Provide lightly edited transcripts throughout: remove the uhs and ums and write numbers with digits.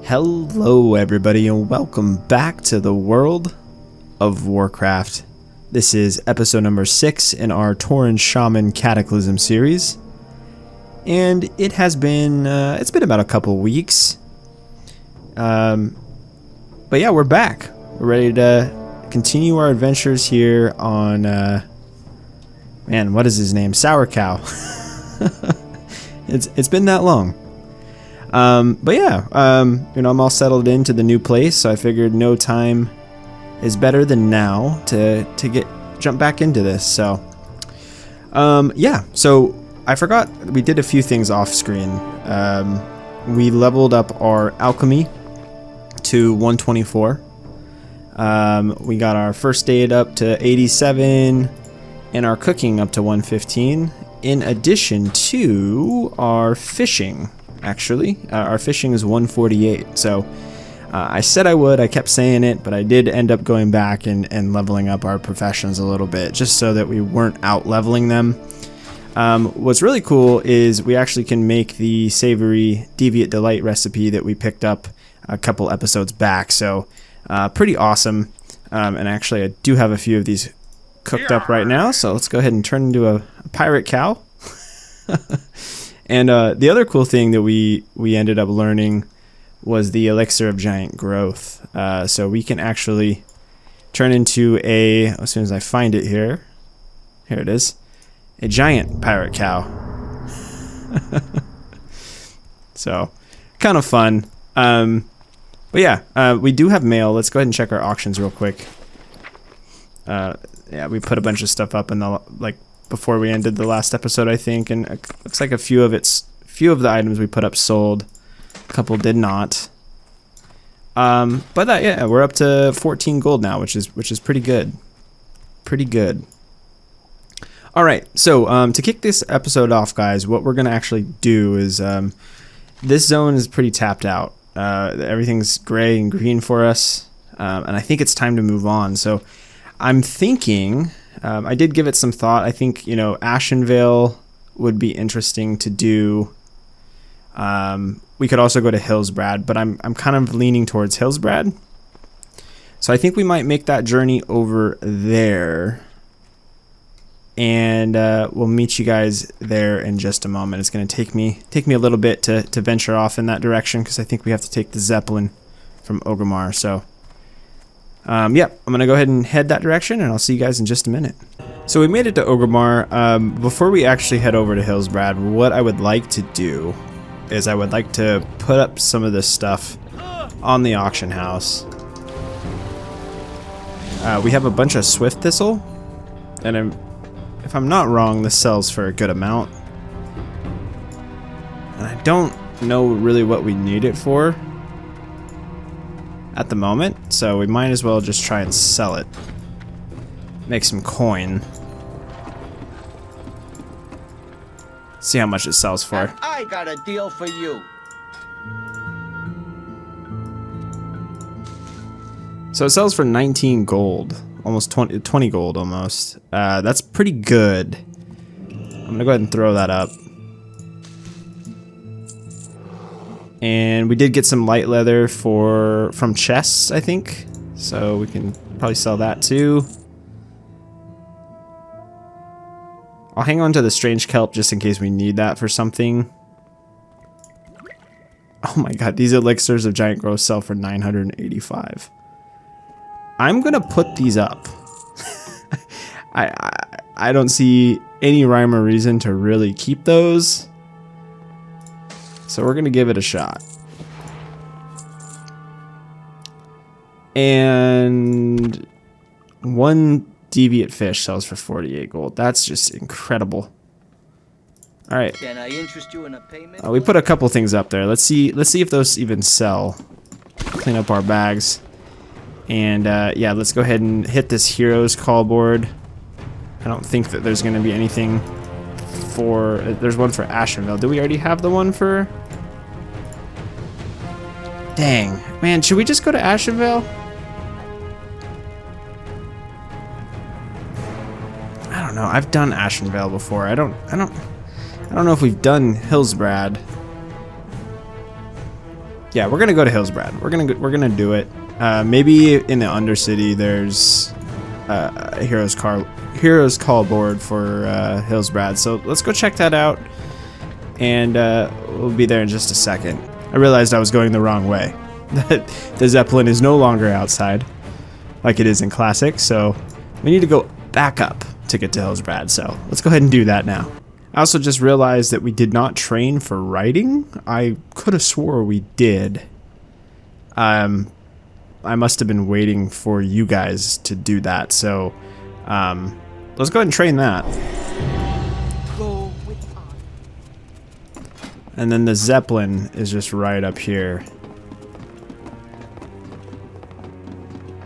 Hello everybody and welcome back to the World of Warcraft. This is episode number 6 in our Tauren Shaman Cataclysm series. And it has been, it's been about a couple weeks. But yeah, we're back. We're ready to continue our adventures here on, man, what is his name? Sourcow. It's been that long. But yeah, you know, I'm all settled into the new place, so I figured no time is better than now to jump back into this. So, yeah, so I forgot we did a few things off screen. We leveled up our alchemy to 124. We got our first aid up to 87 and our cooking up to 115, in addition to our fishing. Actually, our fishing is 148. So I said I would, I kept saying it, but I did end up going back and leveling up our professions a little bit, just so that we weren't out leveling them. What's really cool is we actually can make the savory Deviate Delight recipe that we picked up a couple episodes back. So pretty awesome. And actually, I do have a few of these cooked up right now. So let's go ahead and turn into a pirate cow. And the other cool thing that we ended up learning was the elixir of giant growth. So we can actually turn into as soon as I find it here it is, a giant pirate cow. So kind of fun. But yeah, we do have mail. Let's go ahead and check our auctions real quick. Yeah, we put a bunch of stuff up in the before we ended the last episode, I think, and it looks like a few of the items we put up sold. A couple did not. But yeah, we're up to 14 gold now, which is pretty good. Pretty good. All right, so to kick this episode off, guys, what we're gonna actually do is this zone is pretty tapped out. Everything's gray and green for us, and I think it's time to move on. So I'm thinking. I did give it some thought. I think, you know, Ashenvale would be interesting to do. We could also go to Hillsbrad, but I'm kind of leaning towards Hillsbrad. So I think we might make that journey over there. And we'll meet you guys there in just a moment. It's going to take me a little bit to venture off in that direction, because I think we have to take the Zeppelin from Orgrimmar. So yep, I'm going to go ahead and head that direction, and I'll see you guys in just a minute. So we made it to Orgrimmar. Before we actually head over to Hillsbrad, what I would like to do is I would like to put up some of this stuff on the auction house. We have a bunch of Swift Thistle, and if I'm not wrong, this sells for a good amount. And I don't know really what we need it for at the moment, so we might as well just try and sell it. Make some coin. See how much it sells for. And I got a deal for you. So it sells for 19 gold. Almost 20 gold almost. That's pretty good. I'm gonna go ahead and throw that up. And we did get some light leather from chests, I think. So we can probably sell that too. I'll hang on to the strange kelp just in case we need that for something. Oh my god, these elixirs of giant growth sell for 985. I'm gonna put these up. I don't see any rhyme or reason to really keep those. So we're gonna give it a shot. And one deviate fish sells for 48 gold. That's just incredible. All right. Can I interest you in a payment? We put a couple things up there. Let's see if those even sell. Clean up our bags. And yeah, let's go ahead and hit this heroes call board. I don't think that there's gonna be anything for. There's one for Ashenvale. Do we already have the one for? Dang, man, should we just go to Ashenvale? I don't know. I've done Ashenvale before. I don't know if we've done Hillsbrad. yeah, we're gonna go to Hillsbrad. We're gonna do it. Maybe in the Undercity there's a hero's call board for Hillsbrad. So let's go check that out, and we'll be there in just a second. I realized I was going the wrong way. The Zeppelin is no longer outside like it is in Classic, so we need to go back up to get to Hillsbrad. So let's go ahead and do that now. I also just realized that we did not train for riding. I could have swore we did. I must have been waiting for you guys to do that, so let's go ahead and train that. Go with And then the Zeppelin is just right up here.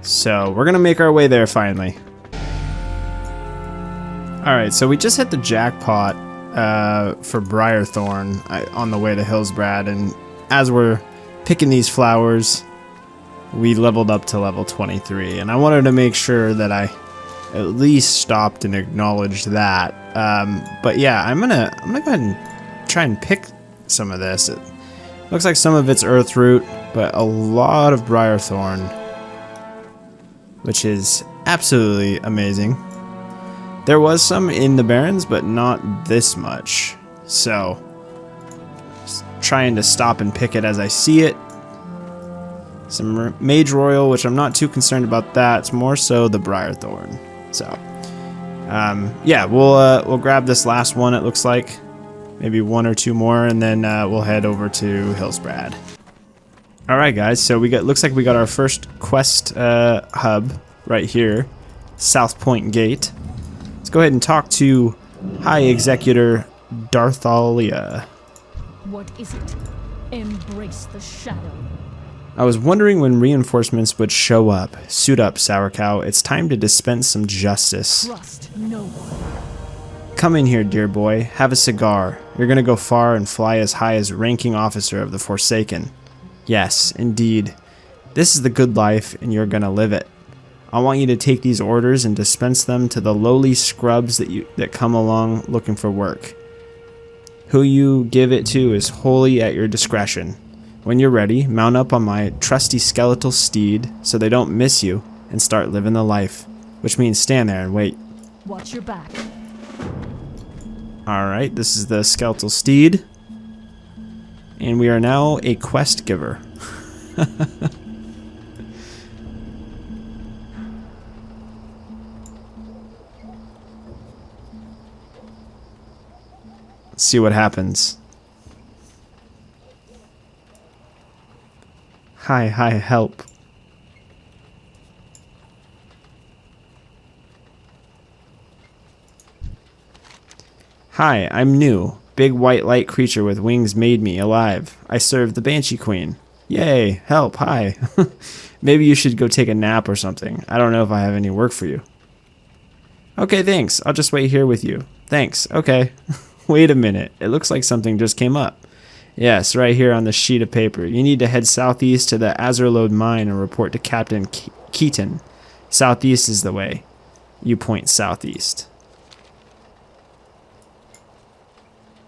So we're gonna make our way there finally. Alright, so we just hit the jackpot for Briarthorn on the way to Hillsbrad, and as we're picking these flowers, we leveled up to level 23, and I wanted to make sure that I at least stopped and acknowledged that. But yeah, I'm gonna go ahead and try and pick some of this. It looks like some of it's Earthroot, but a lot of Briarthorn, which is absolutely amazing. There was some in the Barrens, but not this much. So, just trying to stop and pick it as I see it. Some Mage Royal, which I'm not too concerned about that. It's more so the Briarthorn. So, yeah, we'll grab this last one, it looks like. Maybe one or two more, and then we'll head over to Hillsbrad. Alright guys, so looks like we got our first quest hub right here. Southpoint Gate. Let's go ahead and talk to High Executor Darthalia. What is it? Embrace the shadow. I was wondering when reinforcements would show up. Suit up, Sourcow. It's time to dispense some justice. Trust no one. Come in here, dear boy. Have a cigar. You're gonna go far and fly as high as ranking officer of the Forsaken. Yes, indeed. This is the good life, and you're gonna live it. I want you to take these orders and dispense them to the lowly scrubs that come along looking for work. Who you give it to is wholly at your discretion. When you're ready, mount up on my trusty skeletal steed so they don't miss you, and start living the life. Which means stand there and wait. Watch your back. Alright, this is the skeletal steed. And we are now a quest giver. Let's see what happens. Hi, help. Hi, I'm new. Big white light creature with wings made me alive. I serve the Banshee Queen. Yay, help, hi. Maybe you should go take a nap or something. I don't know if I have any work for you. Okay, thanks. I'll just wait here with you. Thanks, okay. Wait a minute. It looks like something just came up. Yes, right here on the sheet of paper. You need to head southeast to the Azurelode mine and report to Captain Keaton. Southeast is the way. You point southeast.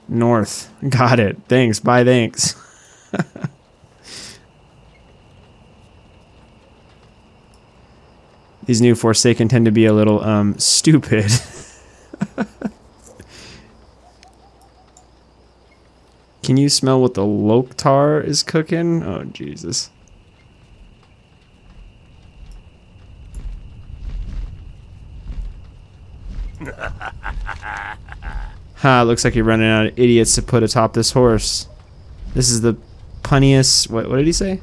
North. Got it. Thanks. Bye, thanks. These new Forsaken tend to be a little, stupid. Can you smell what the Loktar is cooking? Oh, Jesus. Ha, looks like you're running out of idiots to put atop this horse. This is the punniest... What did he say?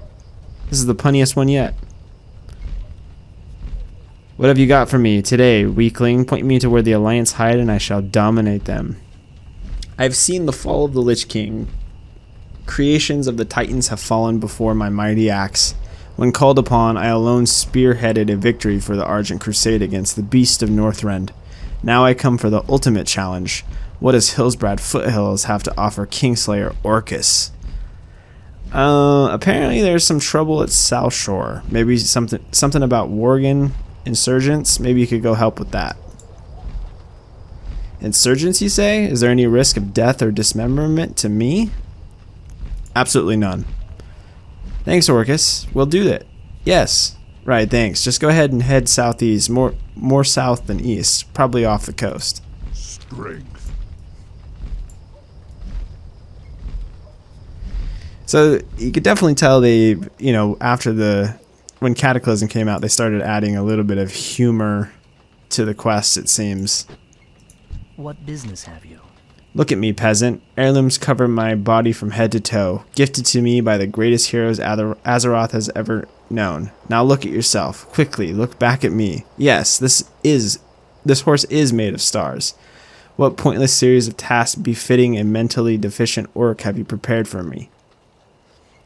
This is the punniest one yet. What have you got for me today, weakling? Point me to where the Alliance hide and I shall dominate them. I've seen the fall of the Lich King. Creations of the Titans have fallen before my mighty axe. When called upon, I alone spearheaded a victory for the Argent Crusade against the Beast of Northrend. Now I come for the ultimate challenge. What does Hillsbrad Foothills have to offer Kingslayer Orcus? Apparently there's some trouble at Southshore. Maybe something about Worgen insurgents. Maybe you could go help with that. Insurgents, you say? Is there any risk of death or dismemberment to me? Absolutely none. Thanks, Orcus. We'll do that. Yes. Right, thanks. Just go ahead and head southeast. More south than east. Probably off the coast. Strength. So you could definitely tell they, you know, when Cataclysm came out, they started adding a little bit of humor to the quest, it seems. What business have you? Look at me, peasant. Heirlooms cover my body from head to toe, gifted to me by the greatest heroes Azeroth has ever known. Now look at yourself. Quickly, look back at me. Yes, this horse is made of stars. What pointless series of tasks befitting a mentally deficient orc have you prepared for me?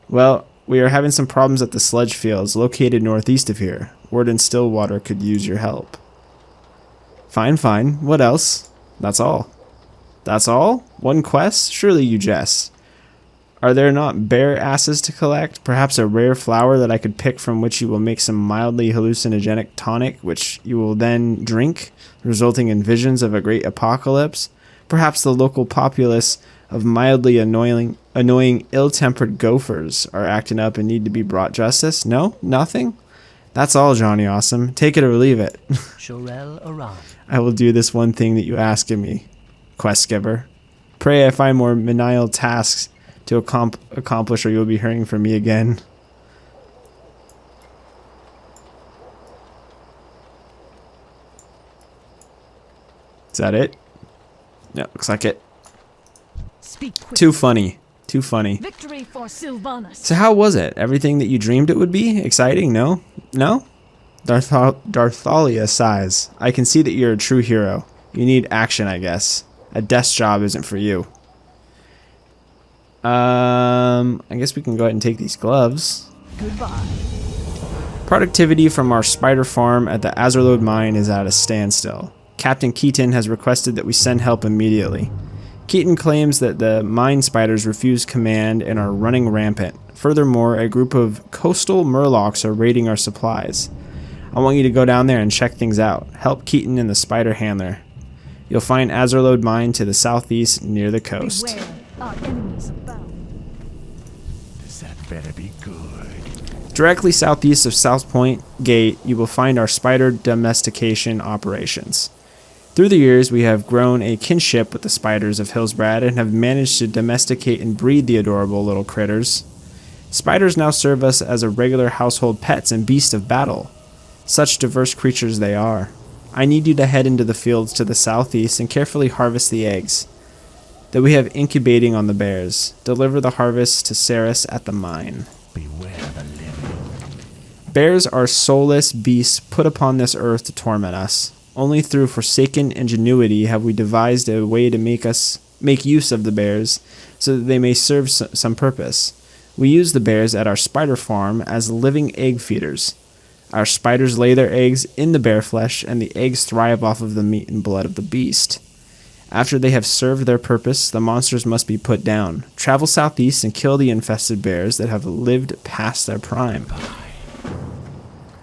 Well, we are having some problems at the Sludge fields located northeast of here. Warden Stillwater could use your help. Fine, fine. What else? That's all. That's all? One quest? Surely you jest. Are there not bear asses to collect? Perhaps a rare flower that I could pick from which you will make some mildly hallucinogenic tonic, which you will then drink, resulting in visions of a great apocalypse? Perhaps the local populace of mildly annoying ill-tempered gophers are acting up and need to be brought justice? No? Nothing? That's all, Johnny Awesome. Take it or leave it. Shorel Aran. I will do this one thing that you ask of me, quest giver. Pray I find more menial tasks to accomplish, or you'll be hearing from me again. Is that it? Yeah, looks like it. Speak quick. Too funny. Too funny. Victory for Sylvanas. So how was it? Everything that you dreamed it would be? Exciting? No? No? Darthalia sighs. I can see that you're a true hero. You need action, I guess. A desk job isn't for you. I guess we can go ahead and take these gloves. Goodbye. Productivity from our spider farm at the Azurelode mine is at a standstill. Captain Keaton has requested that we send help immediately. Keaton claims that the mine spiders refuse command and are running rampant. Furthermore, a group of coastal murlocs are raiding our supplies. I want you to go down there and check things out. Help Keaton and the spider handler. You'll find Azurelode mine to the southeast near the coast. Beware, our enemies abound. That better be good. Directly southeast of Southpoint Gate, you will find our spider domestication operations. Through the years, we have grown a kinship with the spiders of Hillsbrad and have managed to domesticate and breed the adorable little critters. Spiders now serve us as a regular household pets and beasts of battle. Such diverse creatures they are. I need you to head into the fields to the southeast and carefully harvest the eggs that we have incubating on the bears. Deliver the harvest to Ceres at the mine. Beware the living. Bears are soulless beasts put upon this earth to torment us. Only through forsaken ingenuity have we devised a way to make use of the bears so that they may serve some purpose. We use the bears at our spider farm as living egg feeders. Our spiders lay their eggs in the bear flesh, and the eggs thrive off of the meat and blood of the beast. After they have served their purpose, the monsters must be put down. Travel southeast and kill the infested bears that have lived past their prime.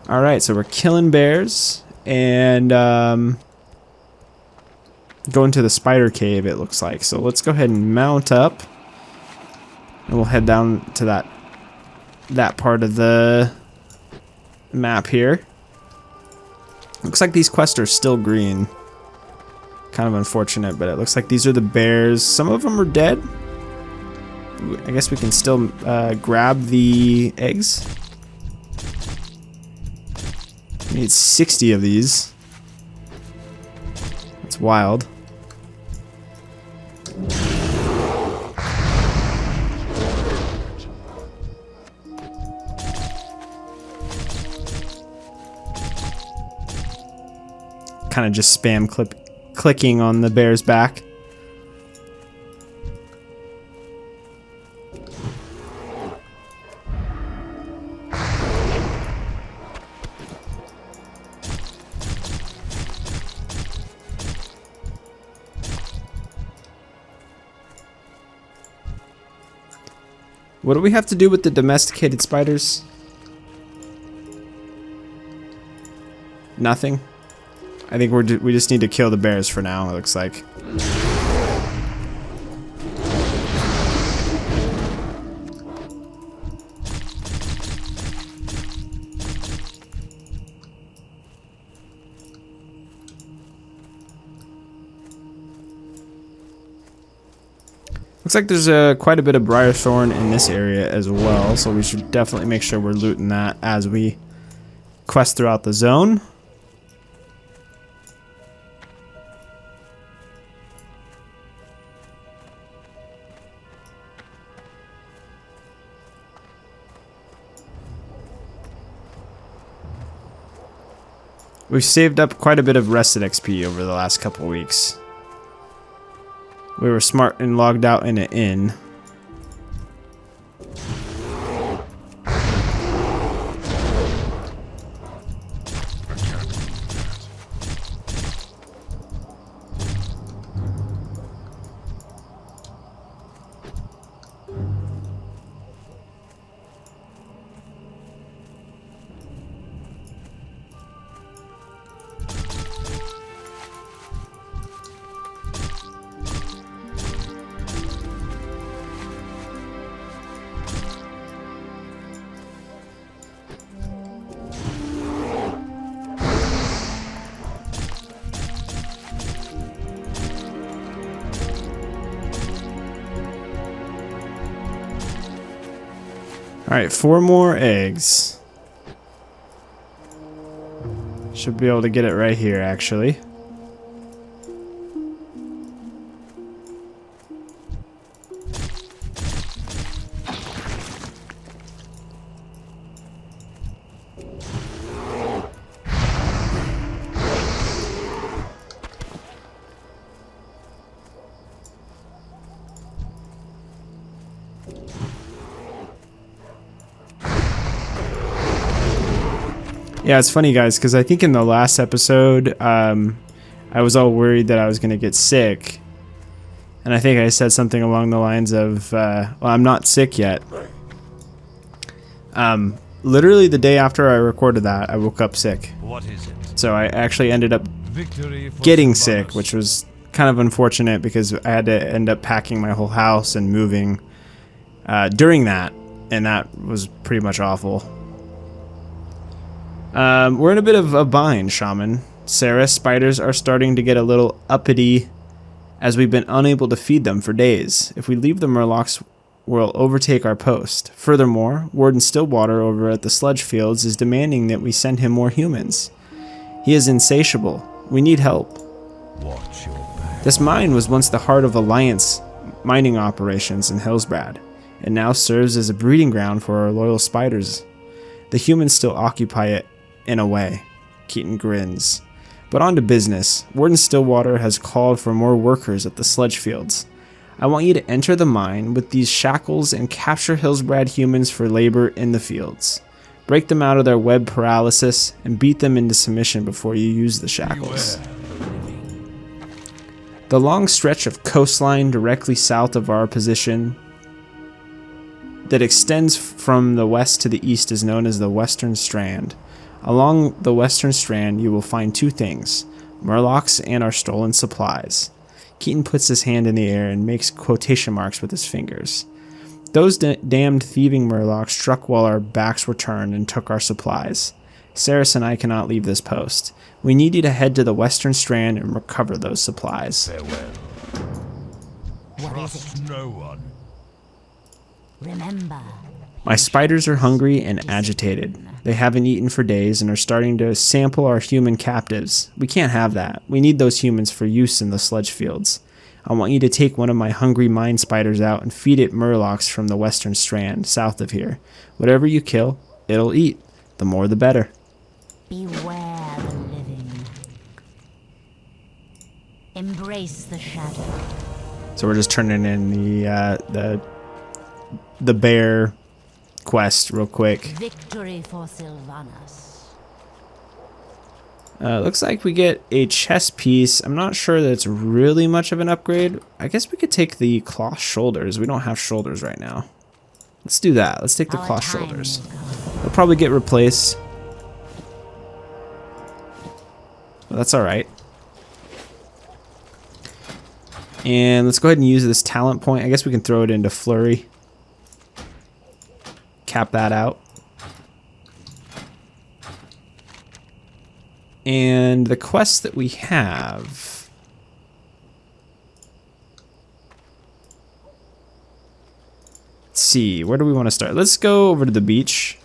Alright, so we're killing bears, and going to the spider cave, it looks like. So let's go ahead and mount up, and we'll head down to that part of the map here. Looks like these quests are still green. Kind of unfortunate, but it looks like these are the bears. Some of them are dead. I guess we can still grab the eggs. We need 60 of these. That's wild. Kind of just spam clicking on the bear's back. What do we have to do with the domesticated spiders? Nothing. I think we just need to kill the bears for now, it looks like. Looks like there's quite a bit of Briarthorn in this area as well, so we should definitely make sure we're looting that as we quest throughout the zone. We've saved up quite a bit of rested XP over the last couple weeks. We were smart and logged out in an inn. Alright, 4 more eggs. Should be able to get it right here, actually. Yeah, it's funny, guys, because I think in the last episode, I was all worried that I was going to get sick. And I think I said something along the lines of, well, I'm not sick yet. Literally the day after I recorded that, I woke up sick. What is it? So I actually ended up Victory for getting Sylvanas. sick, which was kind of unfortunate because I had to end up packing my whole house and moving during that. And that was pretty much awful. We're in a bit of a bind, Shaman. Sarah, spiders are starting to get a little uppity as we've been unable to feed them for days. If we leave the Murlocs, we'll overtake our post. Furthermore, Warden Stillwater over at the Sludge Fields is demanding that we send him more humans. He is insatiable. We need help. Watch your back. This mine was once the heart of Alliance mining operations in Hillsbrad, and now serves as a breeding ground for our loyal spiders. The humans still occupy it in a way. Keaton grins. But on to business. Warden Stillwater has called for more workers at the Sludge Fields. I want you to enter the mine with these shackles and capture Hillsbrad humans for labor in the fields. Break them out of their web paralysis and beat them into submission before you use the shackles. The long stretch of coastline directly south of our position that extends from the west to the east is known as the Western Strand. Along the Western Strand, you will find 2 things, Murlocs and our stolen supplies. Keaton puts his hand in the air and makes quotation marks with his fingers. Those damned thieving Murlocs struck while our backs were turned and took our supplies. Saris and I cannot leave this post. We need you to head to the Western Strand and recover those supplies. Farewell. Trust no one. Remember, My spiders are hungry and agitated. They haven't eaten for days and are starting to sample our human captives. We can't have that. We need those humans for use in the sludge fields. I want you to take one of my hungry mine spiders out and feed it Murlocs from the Western Strand, south of here. Whatever you kill, it'll eat. The more the better. beware the living. Embrace the shadow. So we're just turning in the bear quest real quick. Victory for Sylvanas. Looks like we get a chest piece. I'm not sure that it's really much of an upgrade. I guess we could take the cloth shoulders. We don't have shoulders right now. Let's do that. Let's take the Our cloth time shoulders. will come. They'll probably get replaced. But that's alright. And let's go ahead and use this talent point. I guess we can throw it into Flurry. Cap that out. And the quest that we have... see. Where do we want to start? Let's go over to the beach.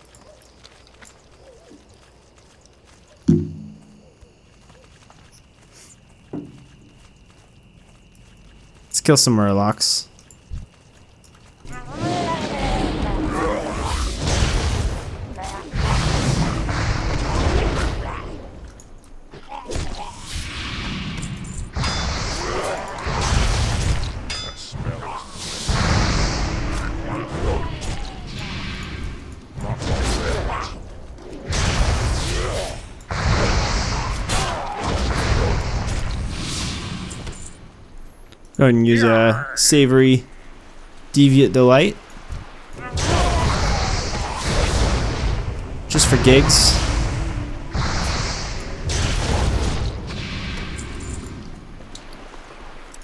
Let's kill some murlocs. Go ahead and use a savory deviant delight. Just for gigs.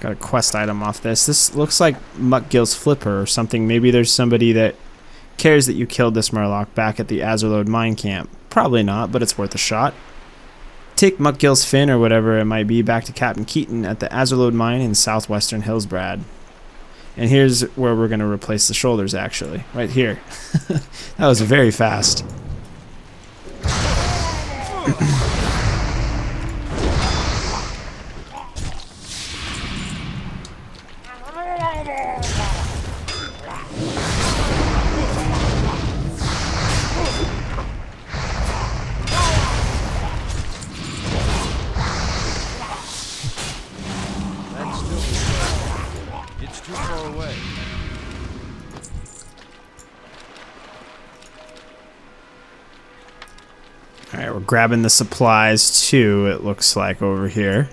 Got a quest item off this. This looks like Muckgill's Flipper or something. Maybe there's somebody that cares that you killed this Murloc back at the Azurelode mine camp. Probably not, but it's worth a shot. Take Muckgill's fin or whatever it might be back to Captain Keaton at the Azurelode mine in southwestern Hillsbrad. And here's where we're going to replace the shoulders, actually. Right here. That was very fast. It's too far away. Alright, we're grabbing the supplies too, it looks like, over here.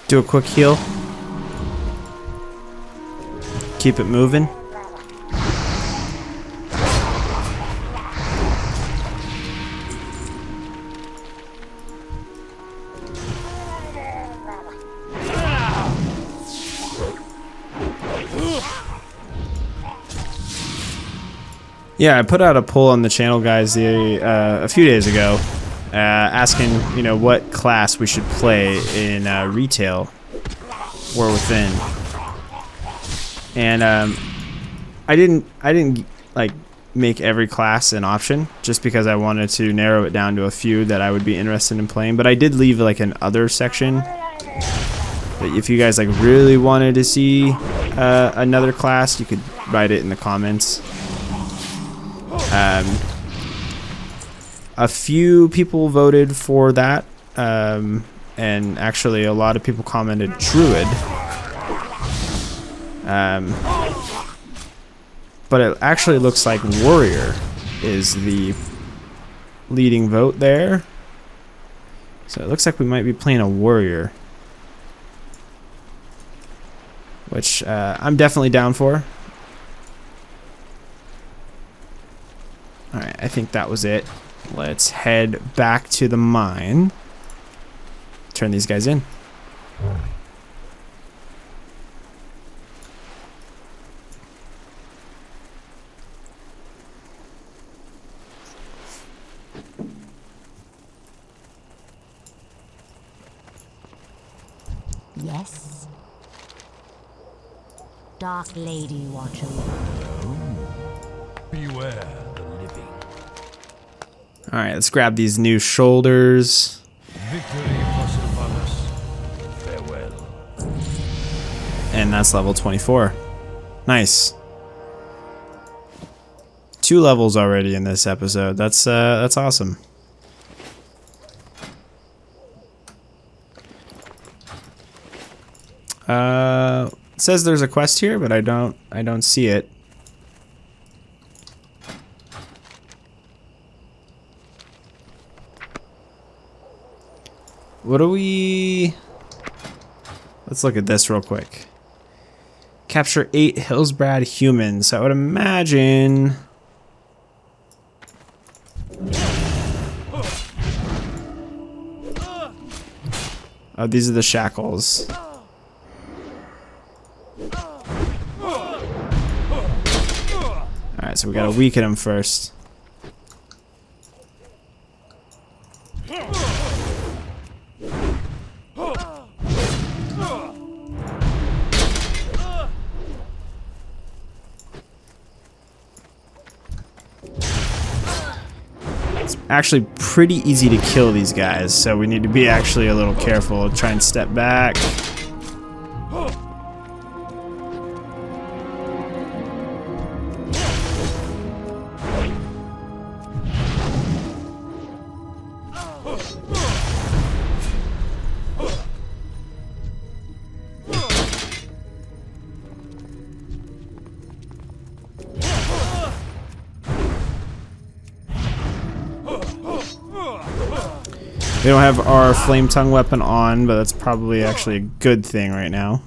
Do a quick heal. Keep it moving. Yeah, I put out a poll on the channel, guys, a few days ago. Asking, you know, what class we should play in retail or within, and I didn't like make every class an option just because I wanted to narrow it down to a few that I would be interested in playing. But I did leave like an other section that if you guys like really wanted to see another class, you could write it in the comments. A few people voted for that, and actually a lot of people commented Druid. But it actually looks like Warrior is the leading vote there. So it looks like we might be playing a Warrior, which I'm definitely down for. Alright, I think that was it. Let's head back to the mine. Turn these guys in. Yes. Dark Lady Watcher. Beware the living. Alright, let's grab these new shoulders. Victory was upon us. Farewell. And that's level 24. Nice. 2 levels already in this episode. That's awesome. It says there's a quest here, but I don't see it. What do we... Let's look at this real quick. Capture 8 Hillsbrad humans. I would imagine... Oh, these are the shackles. Alright, so we gotta weaken him first. It's actually pretty easy to kill these guys, so we need to be actually a little careful. Try and step back. We don't have our flame tongue weapon on, but that's probably actually a good thing right now.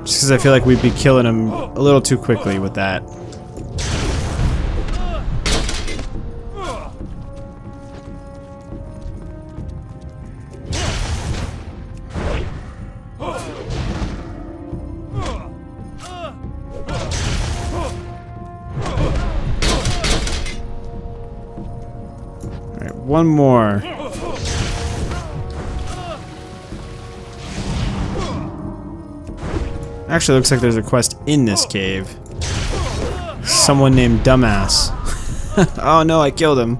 Just because I feel like we'd be killing him a little too quickly with that. One more. Actually, looks like there's a quest in this cave. Someone named Dumbass. Oh no, I killed him.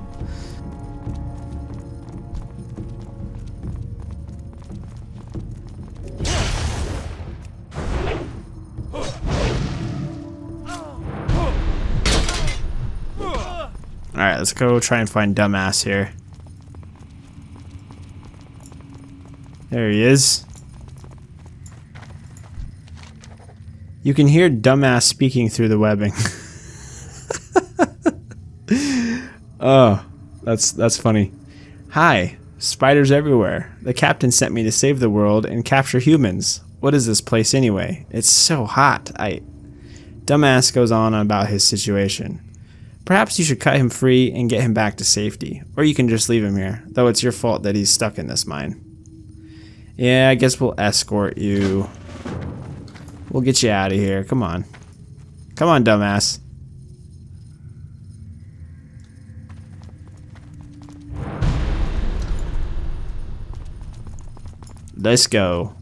Alright, let's go try and find Dumbass here. There he is. You can hear Dumbass speaking through the webbing. Oh, that's funny. Hi, spiders everywhere. The captain sent me to save the world and capture humans. What is this place anyway? It's so hot. Dumbass goes on about his situation. Perhaps you should cut him free and get him back to safety. Or you can just leave him here, though it's your fault that he's stuck in this mine. Yeah, I guess we'll escort you. We'll get you out of here. Come on. Come on, Dumbass. Let's go.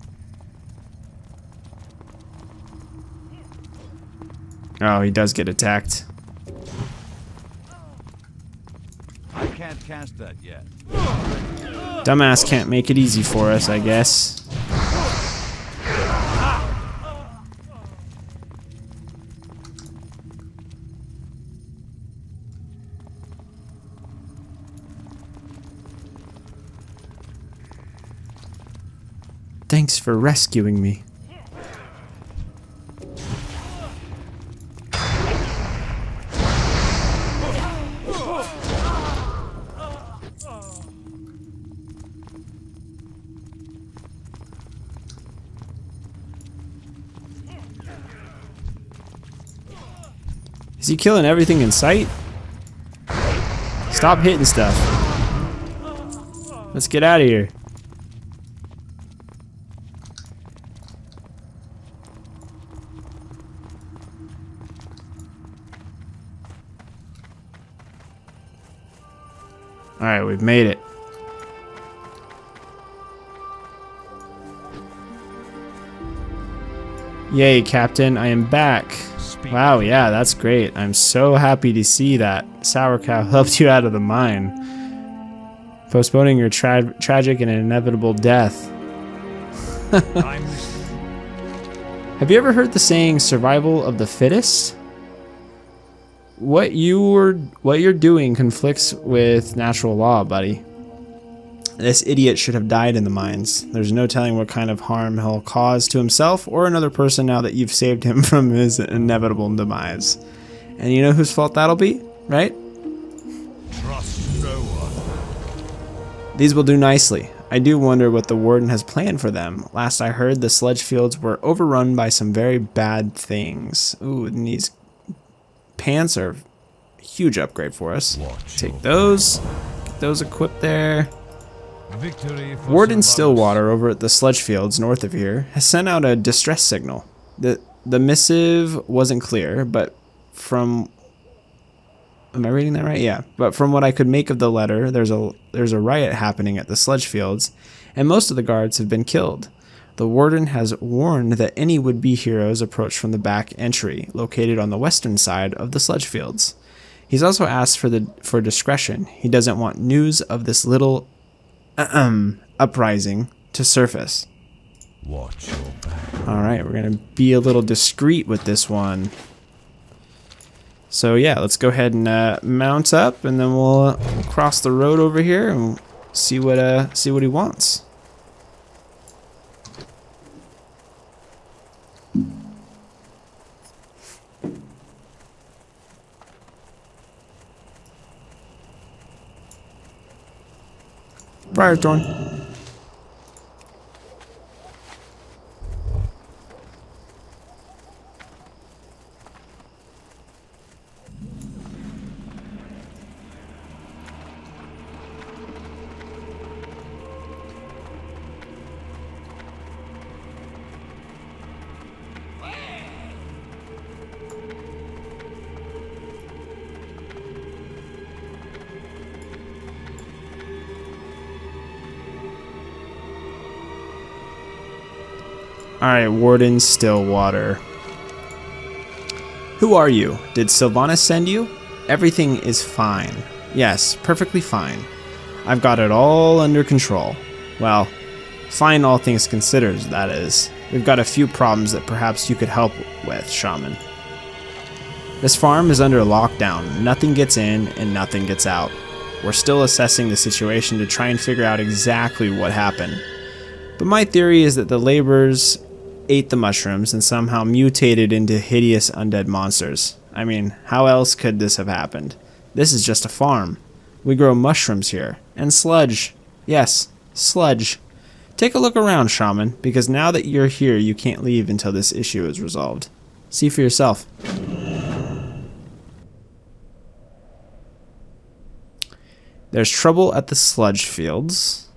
Oh, he does get attacked. I can't cast that yet. Dumbass can't make it easy for us, I guess. Thanks for rescuing me. Is he killing everything in sight? Stop hitting stuff. Let's get out of here. Alright, we've made it. Yay, Captain, I am back. Wow, yeah, that's great. I'm so happy to see that Sourcow helped you out of the mine, postponing your tragic and inevitable death. Have you ever heard the saying, survival of the fittest? What you're doing conflicts with natural law, buddy. This idiot should have died in the mines. There's no telling what kind of harm he'll cause to himself or another person now that you've saved him from his inevitable demise. And you know whose fault that'll be, right? Trust no one. These will do nicely. I do wonder what the Warden has planned for them. Last I heard, the sludge fields were overrun by some very bad things. Ooh, and these pants are a huge upgrade for us. Watch Take your those. Get those equipped there. victory for Warden Sylvanas. Stillwater over at the Sludge Fields north of here has sent out a distress signal. The missive wasn't clear, but from... Am I reading that right? Yeah. But from what I could make of the letter, there's a riot happening at the Sludge Fields, and most of the guards have been killed. The Warden has warned that any would-be heroes approach from the back entry, located on the western side of the Sludge Fields. He's also asked for discretion. He doesn't want news of this little uprising to surface. Watch your back. Alright, we're going to be a little discreet with this one. So yeah, let's go ahead and mount up, and then we'll cross the road over here and see what he wants. Briarthorn. Alright, Warden Stillwater. Who are you? Did Sylvanas send you? Everything is fine. Yes, perfectly fine. I've got it all under control. Well, fine all things considered, that is. We've got a few problems that perhaps you could help with, Shaman. This farm is under lockdown. Nothing gets in and nothing gets out. We're still assessing the situation to try and figure out exactly what happened. But my theory is that the laborers ate the mushrooms and somehow mutated into hideous undead monsters. I mean, how else could this have happened? This is just a farm. We grow mushrooms here. And sludge. Yes, sludge. Take a look around, Shaman, because now that you're here, you can't leave until this issue is resolved. See for yourself. There's trouble at the Sludge Fields.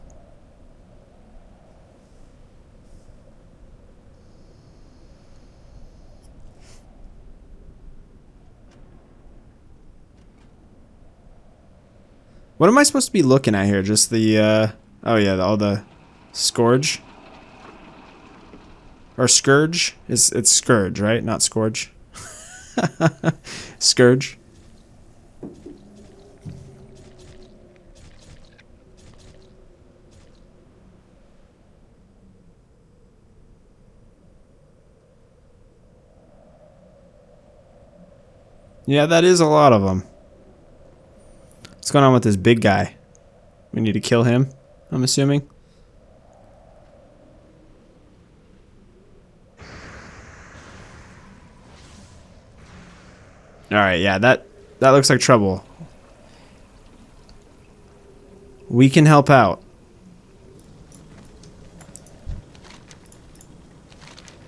What am I supposed to be looking at here? Just the, oh yeah, all the Scourge? Or Scourge? It's Scourge, right? Not Scourge. Scourge. Yeah, that is a lot of them. What's going on with this big guy? We need to kill him, I'm assuming. Alright, yeah, that looks like trouble. We can help out.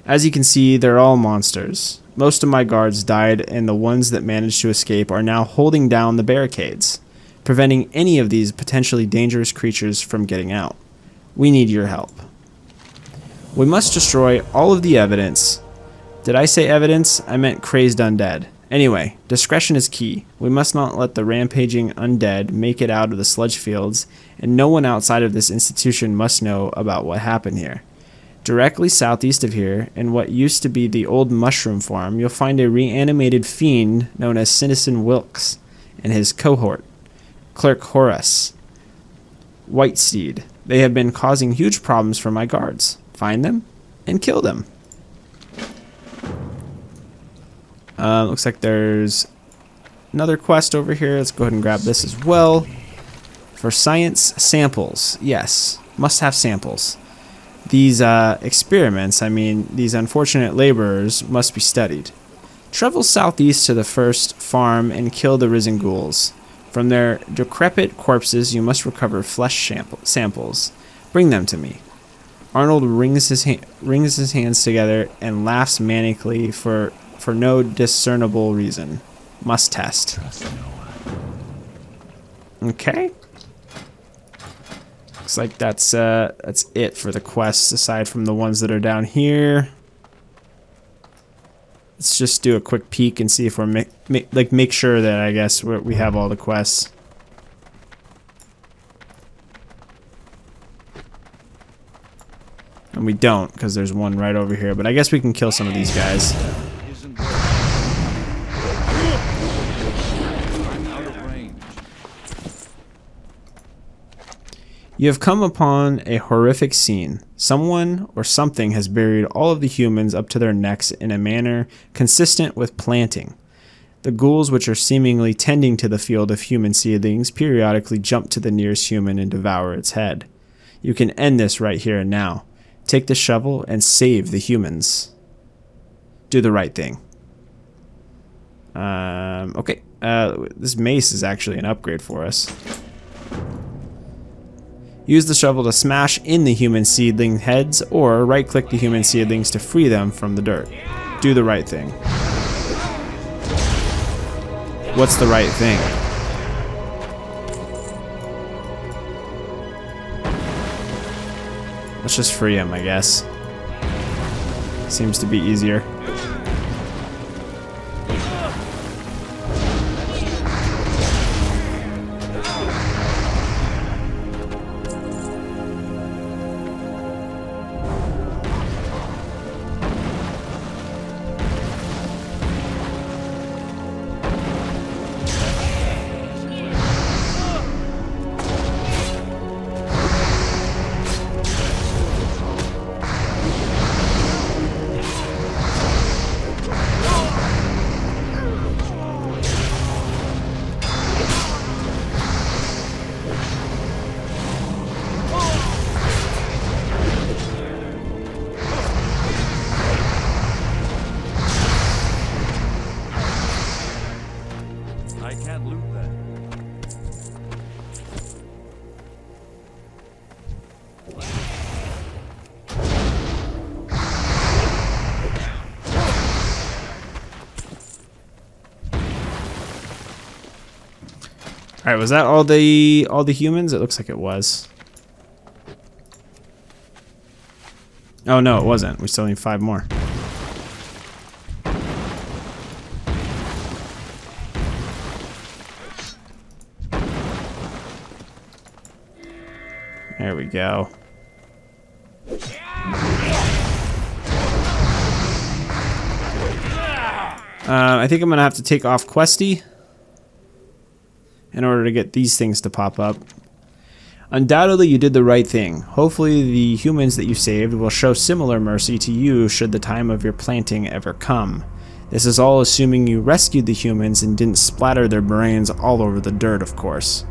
As you can see, they're all monsters. Most of my guards died, and the ones that managed to escape are now holding down the barricades, preventing any of these potentially dangerous creatures from getting out. We need your help. We must destroy all of the evidence. Did I say evidence? I meant crazed undead. Anyway, discretion is key. We must not let the rampaging undead make it out of the sludge fields, and no one outside of this institution must know about what happened here. Directly southeast of here, in what used to be the old mushroom farm, you'll find a reanimated fiend known as Citizen Wilkes and his cohort, Clerk Horace, Whitesteed. They have been causing huge problems for my guards. Find them and kill them. Looks like there's another quest over here. Let's go ahead and grab this as well. For science samples. Yes, must have samples. These experiments, I mean, these unfortunate laborers must be studied. Travel southeast to the first farm and kill the risen ghouls. From their decrepit corpses, you must recover flesh samples. Bring them to me. Arnold wrings his hands together and laughs manically for no discernible reason. Must test. Trust no one. Okay. Looks like that's it for the quests, aside from the ones that are down here. Let's just do a quick peek and see if we're make sure that I guess we have all the quests. And we don't, because there's one right over here. But I guess we can kill some of these guys. You have come upon a horrific scene. Someone or something has buried all of the humans up to their necks in a manner consistent with planting. The ghouls, which are seemingly tending to the field of human seedlings, periodically jump to the nearest human and devour its head. You can end this right here and now. Take the shovel and save the humans. Do the right thing. Okay. This mace is actually an upgrade for us. Use the shovel to smash in the human seedling heads, or right-click the human seedlings to free them from the dirt. Do the right thing. What's the right thing? Let's just free him, I guess. Seems to be easier. All right, was that all the humans? It looks like it was. Oh no, it wasn't. We still need 5 more. There we go. I think I'm gonna have to take off Questy in order to get these things to pop up. Undoubtedly, you did the right thing. Hopefully, the humans that you saved will show similar mercy to you should the time of your planting ever come. This is all assuming you rescued the humans and didn't splatter their brains all over the dirt, of course.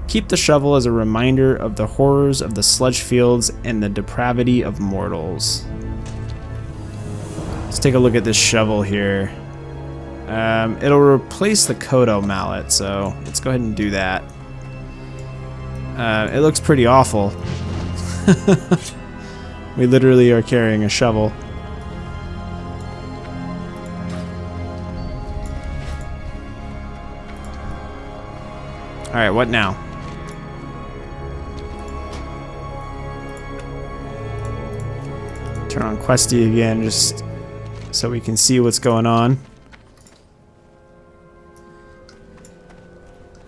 Keep the shovel as a reminder of the horrors of the sludge fields and the depravity of mortals. Let's take a look at this shovel here. It'll replace the Kodo mallet, so let's go ahead and do that. It looks pretty awful. We literally are carrying a shovel. Alright, what now? Turn on Questy again, just so we can see what's going on.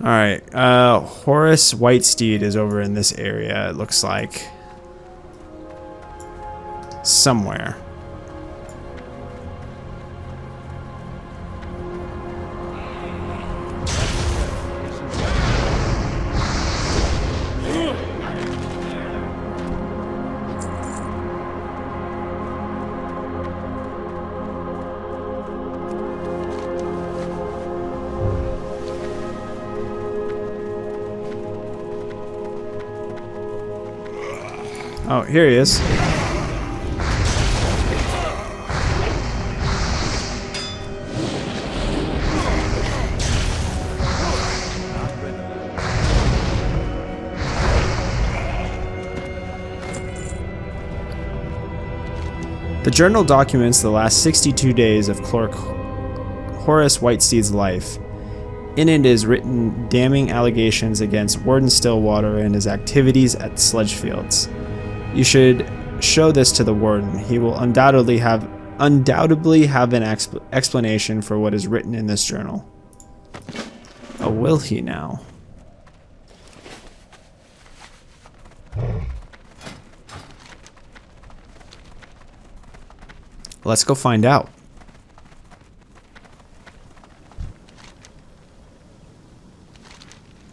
Alright, Horus Whitesteed is over in this area, it looks like. Somewhere. Oh, here he is. The journal documents the last 62 days of Horace Whitesteed's life. In it is written damning allegations against Warden Stillwater and his activities at Sludge Fields. You should show this to the Warden. He will undoubtedly have an explanation for what is written in this journal. Oh, will he now? Let's go find out.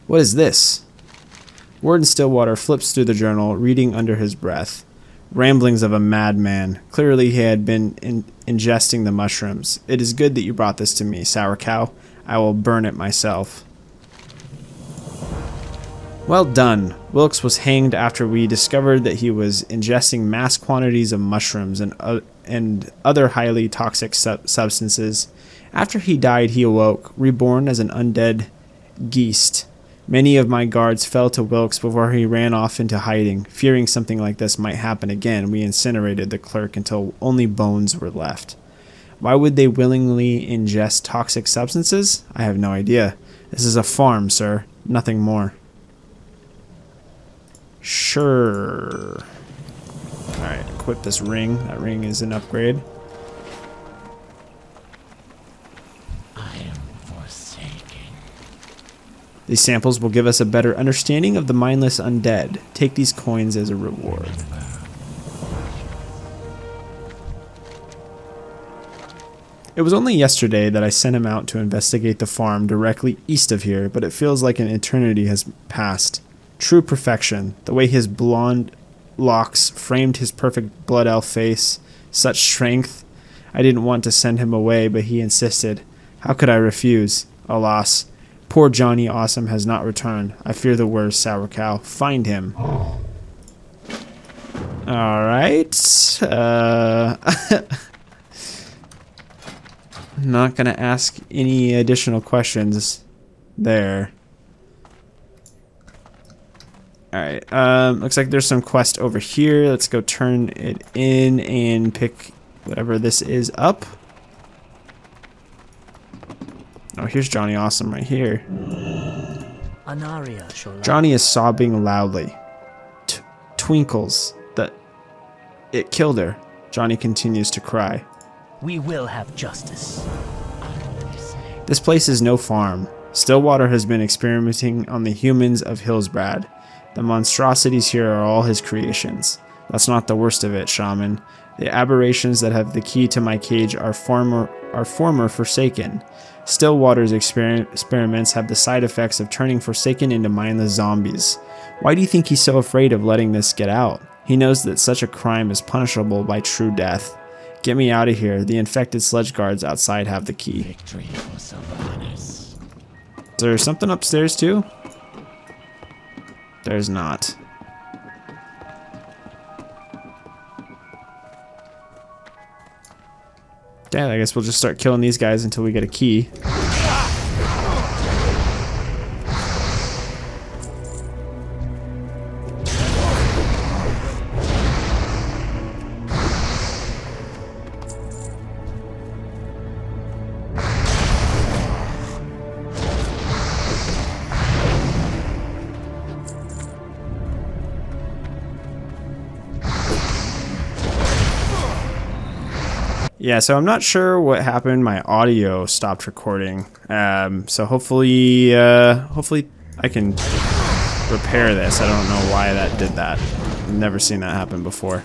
What is this? Warden Stillwater flips through the journal, reading under his breath. Ramblings of a madman. Clearly he had been ingesting the mushrooms. It is good that you brought this to me, Sourcow. I will burn it myself. Well done. Wilkes was hanged after we discovered that he was ingesting mass quantities of mushrooms and other highly toxic substances. After he died, he awoke, reborn as an undead geist. Many of my guards fell to Wilkes before he ran off into hiding. Fearing something like this might happen again, we incinerated the clerk until only bones were left. Why would they willingly ingest toxic substances? I have no idea. This is a farm, sir. Nothing more. Sure. Alright, equip this ring. That ring is an upgrade. These samples will give us a better understanding of the mindless undead. Take these coins as a reward. It was only yesterday that I sent him out to investigate the farm directly east of here, but it feels like an eternity has passed. True perfection. The way his blonde locks framed his perfect blood elf face. Such strength. I didn't want to send him away, but he insisted. How could I refuse? Alas. Poor Johnny Awesome has not returned. I fear the worst, Sourcow. Find him. Alright. Not gonna ask any additional questions there. Alright. Looks like there's some quest over here. Let's go turn it in and pick whatever this is up. Oh, here's Johnny Awesome right here. Johnny is sobbing loudly. Twinkles. It killed her. Johnny continues to cry. We will have justice. This place is no farm. Stillwater has been experimenting on the humans of Hillsbrad. The monstrosities here are all his creations. That's not the worst of it, Shaman. The aberrations that have the key to my cage are former Forsaken. Stillwater's experiments have the side effects of turning Forsaken into mindless zombies. Why do you think he's so afraid of letting this get out? He knows that such a crime is punishable by true death. Get me out of here. The infected sledge guards outside have the key. Is there something upstairs too? There's not. Yeah, I guess we'll just start killing these guys until we get a key. Yeah, so I'm not sure what happened. My audio stopped recording. So hopefully I can repair this. I don't know why that did that. I've never seen that happen before.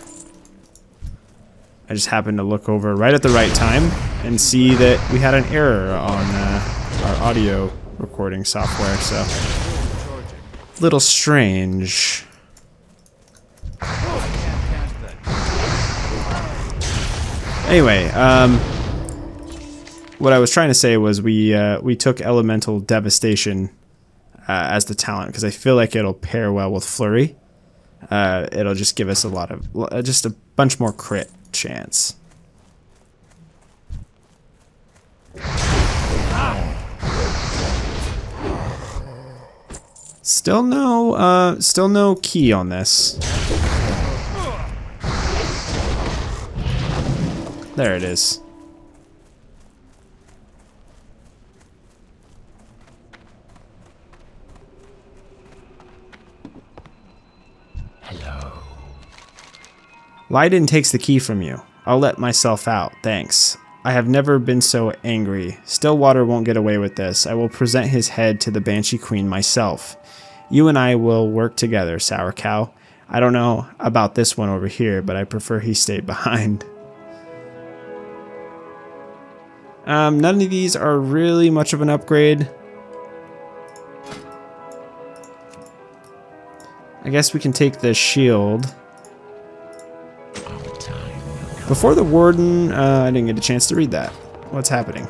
I just happened to look over right at the right time and see that we had an error on our audio recording software, so little strange. Anyway, what I was trying to say was we took Elemental Devastation as the talent because I feel like it'll pair well with Flurry. It'll just give us just a bunch more crit chance. Still no key on this. There it is. Leiden takes the key from you. I'll let myself out, thanks. I have never been so angry. Stillwater won't get away with this. I will present his head to the Banshee Queen myself. You and I will work together, Sourcow. I don't know about this one over here, but I prefer he stayed behind. None of these are really much of an upgrade. I guess we can take the shield. Before the Warden, I didn't get a chance to read that. What's happening?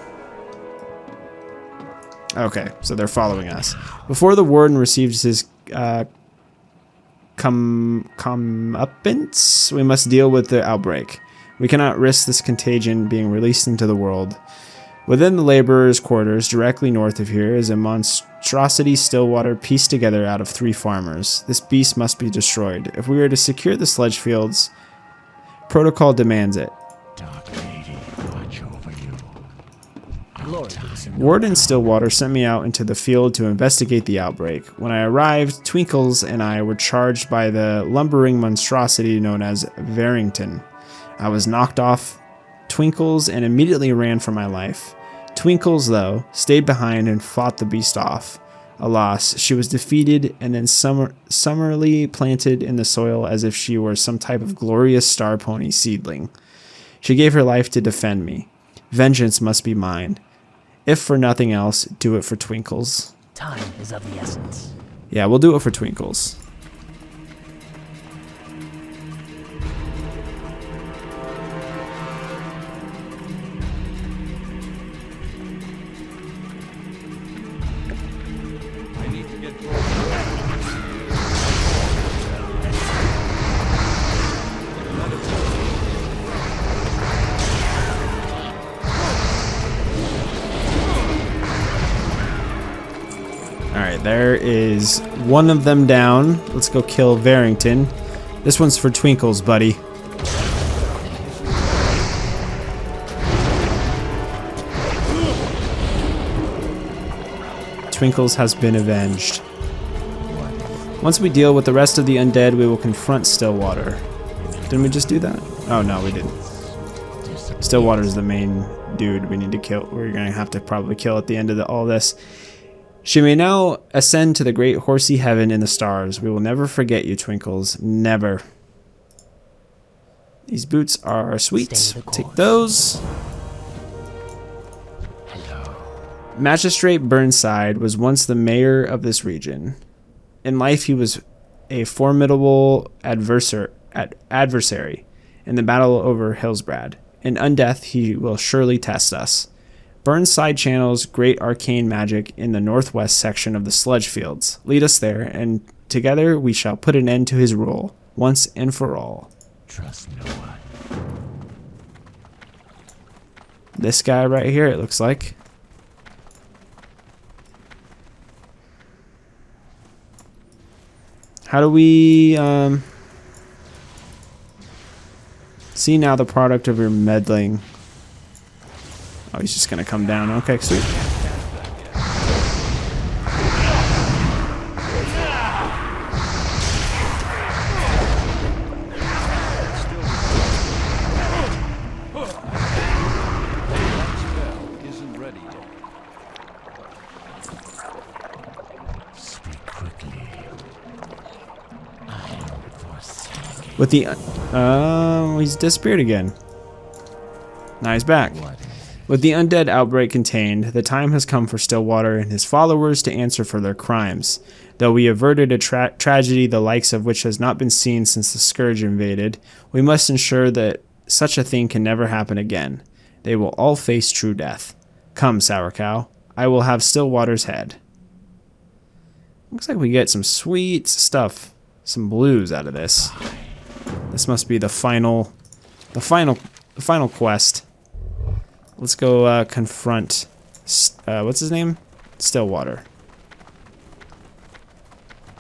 Okay, so they're following us. Before the Warden receives his comeuppance, we must deal with the outbreak. We cannot risk this contagion being released into the world. Within the laborers' quarters, directly north of here, is a monstrosity Stillwater pieced together out of 3 farmers. This beast must be destroyed. If we are to secure the sludge fields, protocol demands it. Dark Lady, watch over you. Glory to the Single. Warden Stillwater sent me out into the field to investigate the outbreak. When I arrived, Twinkles and I were charged by the lumbering monstrosity known as Varrington. I was knocked off Twinkles and immediately ran for my life. Twinkles, though, stayed behind and fought the beast off. Alas, she was defeated and then summarily planted in the soil as if she were some type of glorious star pony seedling. She gave her life to defend me. Vengeance must be mine. If for nothing else, do it for Twinkles. Time is of the essence. Yeah, we'll do it for Twinkles. I need to get Alright, there is one of them down. Let's go kill Varrington. This one's for Twinkles, buddy. Twinkles has been avenged. Once we deal with the rest of the undead, we will confront Stillwater. Didn't we just do that? Oh no, we didn't. Stillwater is the main dude we need to kill. We're going to have to probably kill at the end of all this. She may now ascend to the great horsey heaven in the stars. We will never forget you, Twinkles. Never. These boots are sweet. Take those. Magistrate Burnside was once the mayor of this region. In life, he was a formidable adversary in the battle over Hillsbrad. In undeath, he will surely test us. Burnside channels great arcane magic in the northwest section of the sludge fields. Lead us there, and together we shall put an end to his rule, once and for all. trust no one. This guy right here, it looks like. How do we see now the product of your meddling? Oh, he's just gonna come down. Okay, sweet. Isn't ready yet. Speak quickly. I am forsaken. With the he's disappeared again. Now he's back. With the undead outbreak contained, the time has come for Stillwater and his followers to answer for their crimes. Though we averted a tragedy the likes of which has not been seen since the Scourge invaded, we must ensure that such a thing can never happen again. They will all face true death. Come, Sourcow. I will have Stillwater's head. Looks like we get some sweet stuff, some blues out of this. This must be the final quest. Let's go confront, what's his name? Stillwater.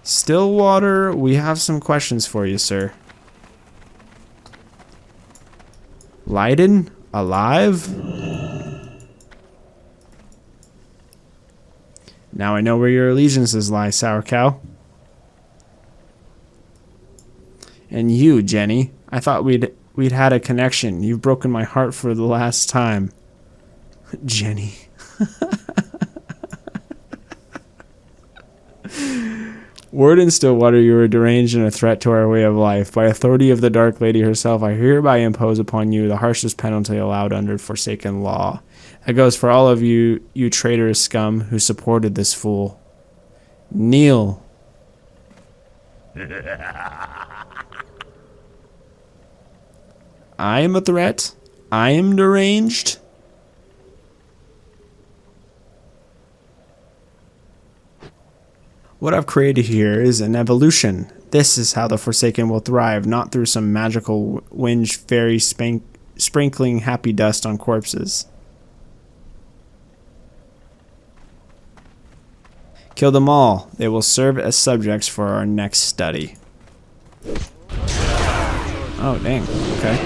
Stillwater, we have some questions for you, sir. Leiden? Alive? Now I know where your allegiances lie, Sourcow. And you, Jenny. I thought we'd had a connection. You've broken my heart for the last time. Jenny. Warden Stillwater, you are deranged and a threat to our way of life. By authority of the Dark Lady herself, I hereby impose upon you the harshest penalty allowed under Forsaken law. That goes for all of you, you traitorous scum who supported this fool. Kneel. I am a threat. I am deranged. What I've created here is an evolution. This is how the Forsaken will thrive, not through some magical winged fairy sprinkling happy dust on corpses. Kill them all. They will serve as subjects for our next study. Oh, dang. Okay.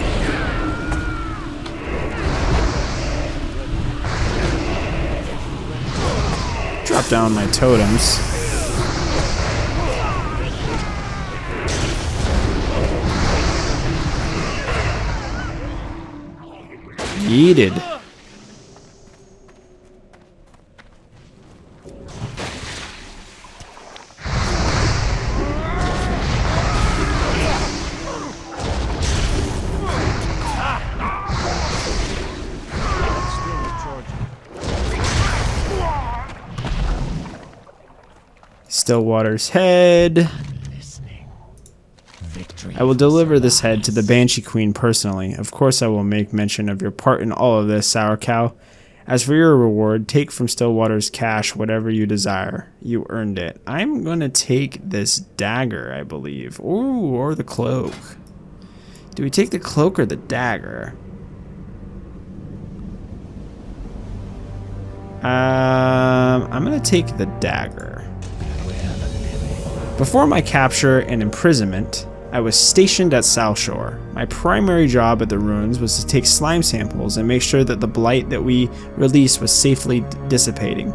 Drop down my totems. Yeeted. Stillwater's head. I will deliver this head to the Banshee Queen personally. Of course I will make mention of your part in all of this, Sourcow. As for your reward, take from Stillwater's cash whatever you desire. You earned it. I'm going to take this dagger, I believe. Ooh, or the cloak. Do we take the cloak or the dagger? I'm going to take the dagger. Before my capture and imprisonment, I was stationed at Southshore. My primary job at the ruins was to take slime samples and make sure that the blight that we released was safely dissipating.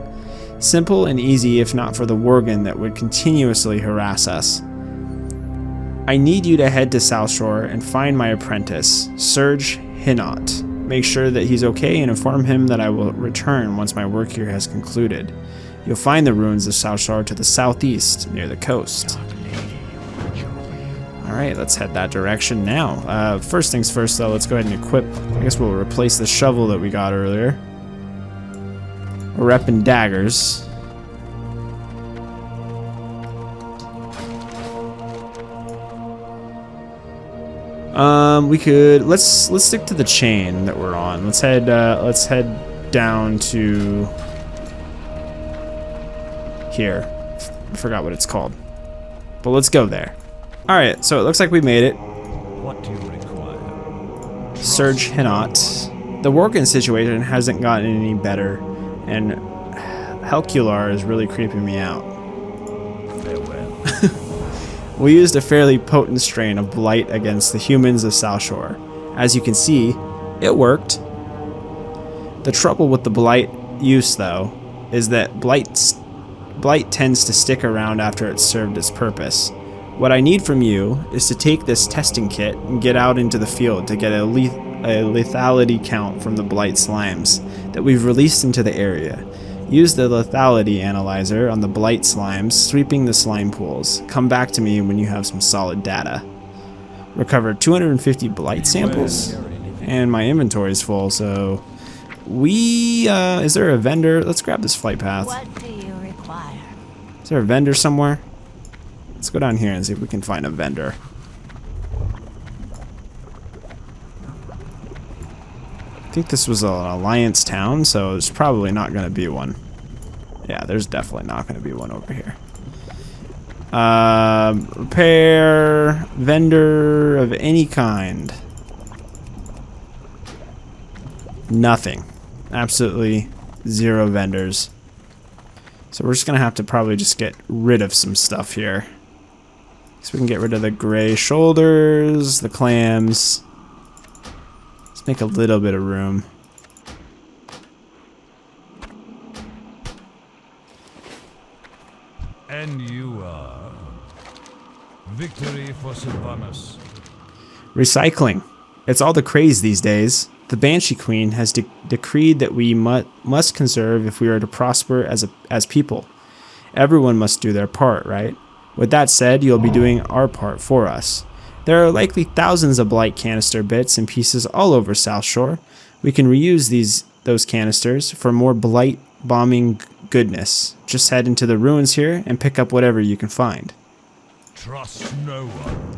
Simple and easy if not for the Worden that would continuously harass us. I need you to head to Southshore and find my apprentice, Surge Hinot. Make sure that he's okay and inform him that I will return once my work here has concluded. You'll find the ruins of Southshore to the southeast, near the coast. Alright, let's head that direction now. First things first though, let's go ahead and equip. I guess we'll replace the shovel that we got earlier. We're repping daggers. We could let's stick to the chain that we're on. Let's head down to here. I forgot what it's called. But let's go there. Alright, so it looks like we made it. What do you require? Surge Hinot. The Worden situation hasn't gotten any better, and Helcular is really creeping me out. Farewell. We used a fairly potent strain of blight against the humans of Southshore. As you can see, it worked. The trouble with the blight use, though, is that blight tends to stick around after it's served its purpose. What I need from you is to take this testing kit and get out into the field to get a lethality count from the blight slimes that we've released into the area. Use the lethality analyzer on the blight slimes, sweeping the slime pools. Come back to me when you have some solid data. Recovered 250 blight samples, and my inventory is full, so is there a vendor? Let's grab this flight path. What do you require? Is there a vendor somewhere? Let's go down here and see if we can find a vendor. I think this was an alliance town, so there's probably not going to be one. Yeah, there's definitely not going to be one over here. Repair, vendor of any kind. Nothing. Absolutely zero vendors. So we're just going to have to probably just get rid of some stuff here. So we can get rid of the gray shoulders, the clams. Let's make a little bit of room. And you are... Victory for Sylvanas. Recycling. It's all the craze these days. The Banshee Queen has decreed that we must conserve if we are to prosper as people. Everyone must do their part, right? With that said, you'll be doing our part for us. There are likely thousands of blight canister bits and pieces all over Southshore. We can reuse those canisters for more blight bombing goodness. Just head into the ruins here and pick up whatever you can find. Trust no one.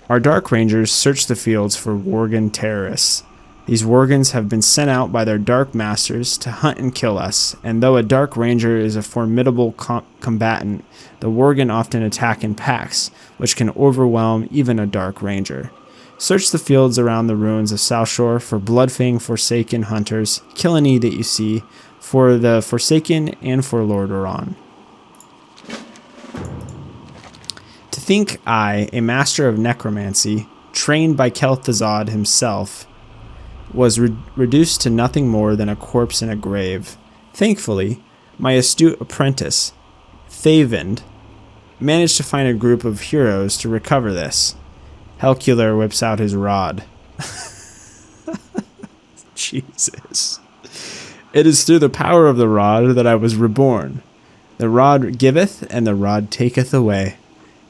Our Dark Rangers search the fields for Worgen terrorists. These Worgens have been sent out by their Dark Masters to hunt and kill us, and though a Dark Ranger is a formidable combatant, the Worgen often attack in packs, which can overwhelm even a Dark Ranger. Search the fields around the ruins of Southshore for Bloodfang Forsaken hunters. Kill any that you see, for the Forsaken and for Lord Oran. To think I, a master of necromancy, trained by Kel'Thuzad himself, was reduced to nothing more than a corpse in a grave. Thankfully, my astute apprentice, Thavind, managed to find a group of heroes to recover this. Helcular whips out his rod. Jesus. It is through the power of the rod that I was reborn. The rod giveth, and the rod taketh away.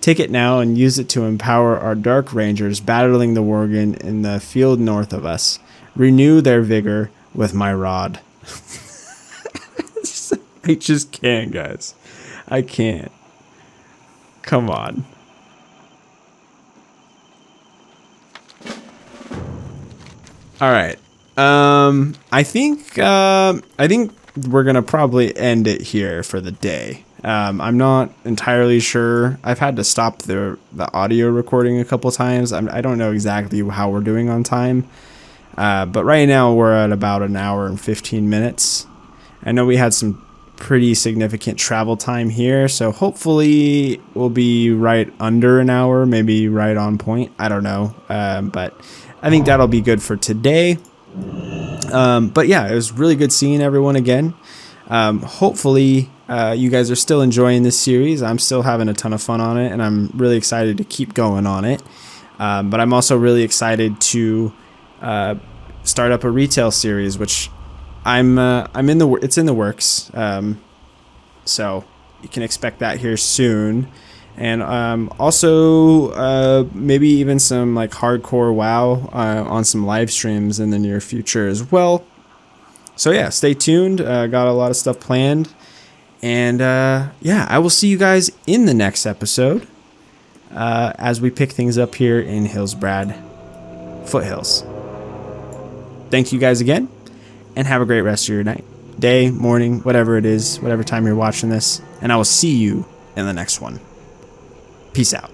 Take it now and use it to empower our Dark Rangers battling the Worgen in the field north of us. Renew their vigor with my rod. I just can't, guys. I can't. Come on. All right. I think we're gonna probably end it here for the day. I'm not entirely sure. I've had to stop the audio recording a couple times. I don't know exactly how we're doing on time. But right now we're at about an hour and 15 minutes. I know we had some pretty significant travel time here, so hopefully we'll be right under an hour, maybe right on point. I don't know. But I think that'll be good for today. But yeah, it was really good seeing everyone again. Hopefully you guys are still enjoying this series. I'm still having a ton of fun on it, and I'm really excited to keep going on it. But I'm also really excited to start up a retail series, which it's in the works. So you can expect that here soon. And also maybe even some like hardcore WoW on some live streams in the near future as well. So yeah, stay tuned. Got a lot of stuff planned. And yeah, I will see you guys in the next episode as we pick things up here in Hillsbrad Foothills. Thank you guys again, and have a great rest of your night, day, morning, whatever it is, whatever time you're watching this, and I will see you in the next one. Peace out.